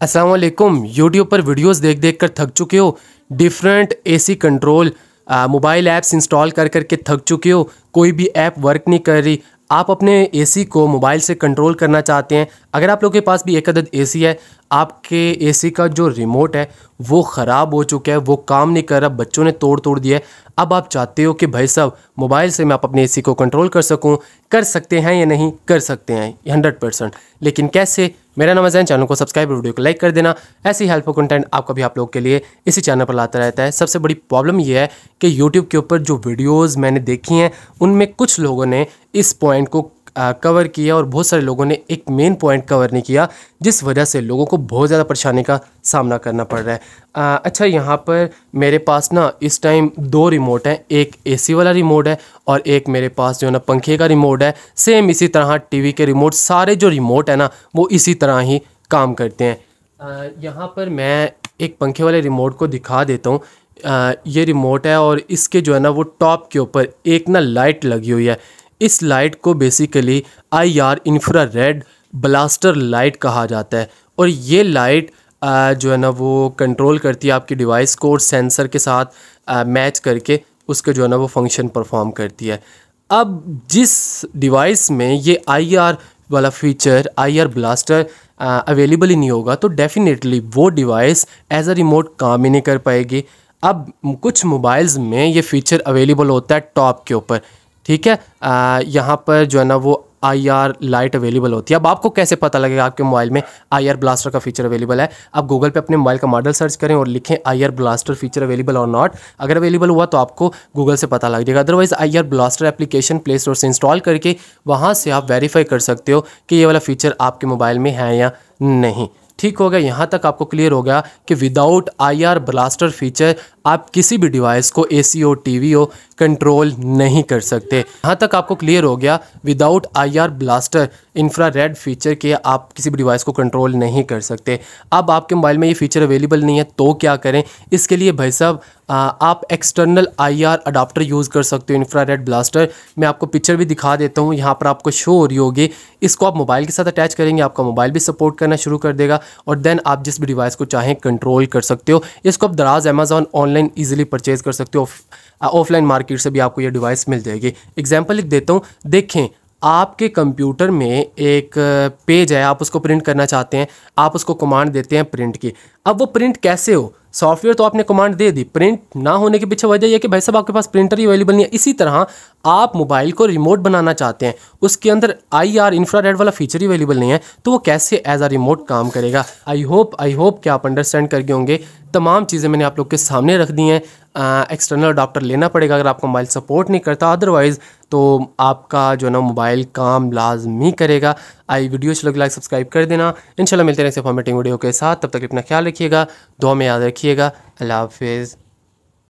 अस्सलाम वालेकुम। यूट्यूब पर वीडियोस देख देख कर थक चुके हो, different AC control mobile apps install कर कर के थक चुके हो, कोई भी ऐप वर्क नहीं कर रही। आप अपने एसी को मोबाइल से कंट्रोल करना चाहते हैं। अगर आप लोगों के पास भी एक अदद एसी है, आपके एसी का जो रिमोट है वो ख़राब हो चुका है, वो काम नहीं कर रहा, बच्चों ने तोड़ दिया है। अब आप चाहते हो कि भाई साहब मोबाइल से मैं आप अपने एसी को कंट्रोल कर सकूं। कर सकते हैं या नहीं? कर सकते हैं 100%। लेकिन कैसे? मेरा नाम है जैन, चैनल को सब्सक्राइब, वीडियो को लाइक कर देना। ऐसी हेल्पफुल कंटेंट आपका भी आप लोग के लिए इसी चैनल पर लाता रहता है। सबसे बड़ी प्रॉब्लम यह है कि यूट्यूब के ऊपर जो वीडियोज़ मैंने देखी हैं उनमें कुछ लोगों ने इस पॉइंट को कवर किया और बहुत सारे लोगों ने एक मेन पॉइंट कवर नहीं किया, जिस वजह से लोगों को बहुत ज़्यादा परेशानी का सामना करना पड़ रहा है। अच्छा, यहाँ पर मेरे पास ना इस टाइम दो रिमोट हैं, एक एसी वाला रिमोट है और एक मेरे पास जो है ना पंखे का रिमोट है। सेम इसी तरह टीवी के रिमोट, सारे जो रिमोट है ना वो इसी तरह ही काम करते हैं। यहाँ पर मैं एक पंखे वाले रिमोट को दिखा देता हूँ। ये रिमोट है और इसके जो है ना वो टॉप के ऊपर एक ना लाइट लगी हुई है। इस लाइट को basically IR infrared blaster light कहा जाता है और ये लाइट जो है ना वो कंट्रोल करती है आपकी डिवाइस को और सेंसर के साथ मैच करके उसके जो है ना वो फंक्शन परफॉर्म करती है। अब जिस डिवाइस में ये IR वाला फीचर, IR ब्लास्टर अवेलेबल ही नहीं होगा तो डेफिनेटली वो डिवाइस एज अ रिमोट काम ही नहीं कर पाएगी। अब कुछ मोबाइल्स में ये फीचर अवेलेबल होता है टॉप के ऊपर, ठीक है। यहाँ पर जो है ना वो IR लाइट अवेलेबल होती है। अब आपको कैसे पता लगेगा आपके मोबाइल में IR ब्लास्टर का फीचर अवेलेबल है? आप गूगल पे अपने मोबाइल का मॉडल सर्च करें और लिखें IR ब्लास्टर फीचर अवेलेबल और नॉट। अगर अवेलेबल हुआ तो आपको गूगल से पता लग जाएगा। Otherwise IR blaster application play store से इंस्टॉल करके वहाँ से आप वेरीफाई कर सकते हो कि ये वाला फीचर आपके मोबाइल में है या नहीं। ठीक हो गया? यहाँ तक आपको क्लियर हो गया कि विदाउट IR ब्लास्टर फीचर आप किसी भी डिवाइस को AC हो, TV हो, कंट्रोल नहीं कर सकते। यहाँ तक आपको क्लियर हो गया without IR blaster infrared feature के आप किसी भी डिवाइस को कंट्रोल नहीं कर सकते। अब आपके मोबाइल में ये फीचर अवेलेबल नहीं है तो क्या करें? इसके लिए भाई साहब आप एक्सटर्नल IR अडाप्टर यूज़ कर सकते हो, इंफ्रारेड ब्लास्टर। मैं आपको पिक्चर भी दिखा देता हूँ, यहाँ पर आपको शो हो रही होगी। इसको आप मोबाइल के साथ अटैच करेंगे, आपका मोबाइल भी सपोर्ट करना शुरू कर देगा और देन आप जिस भी डिवाइस को चाहें कंट्रोल कर सकते हो। इसको आप दराज अमेज़ॉन ऑनलाइन ईजिली परचेज़ कर सकते हो, ऑफलाइन मार्केट से भी आपको ये डिवाइस मिल जाएगी। एग्जाम्पल लिख देता हूँ, देखें आपके कंप्यूटर में एक पेज है, आप उसको प्रिंट करना चाहते हैं, आप उसको कमांड देते हैं प्रिंट की। अब वो प्रिंट कैसे हो? सॉफ्टवेयर तो आपने कमांड दे दी, प्रिंट ना होने के पीछे वजह यह कि भाई साहब आपके पास प्रिंटर ही अवेलेबल नहीं है। इसी तरह आप मोबाइल को रिमोट बनाना चाहते हैं, उसके अंदर IR इंफ्रारेड वाला फीचर ही अवेलेबल नहीं है, तो वो कैसे एज अ रिमोट काम करेगा? आई होप कि आप अंडरस्टैंड कर गए होंगे। तमाम चीज़ें मैंने आप लोग के सामने रख दी हैं। एक्सटर्नल अडाप्टर लेना पड़ेगा अगर आपका मोबाइल सपोर्ट नहीं करता, अदरवाइज़ तो आपका जो है ना मोबाइल काम लाजमी करेगा। वीडियो अच्छी लगे लाइक सब्सक्राइब कर देना। इंशाल्लाह मिलते हैं नेक्स्ट इन्फॉर्मेटिव वीडियो के साथ। तब तक अपना ख्याल रखिएगा, दुआ में याद रखिएगा। अल्लाह हाफिज़।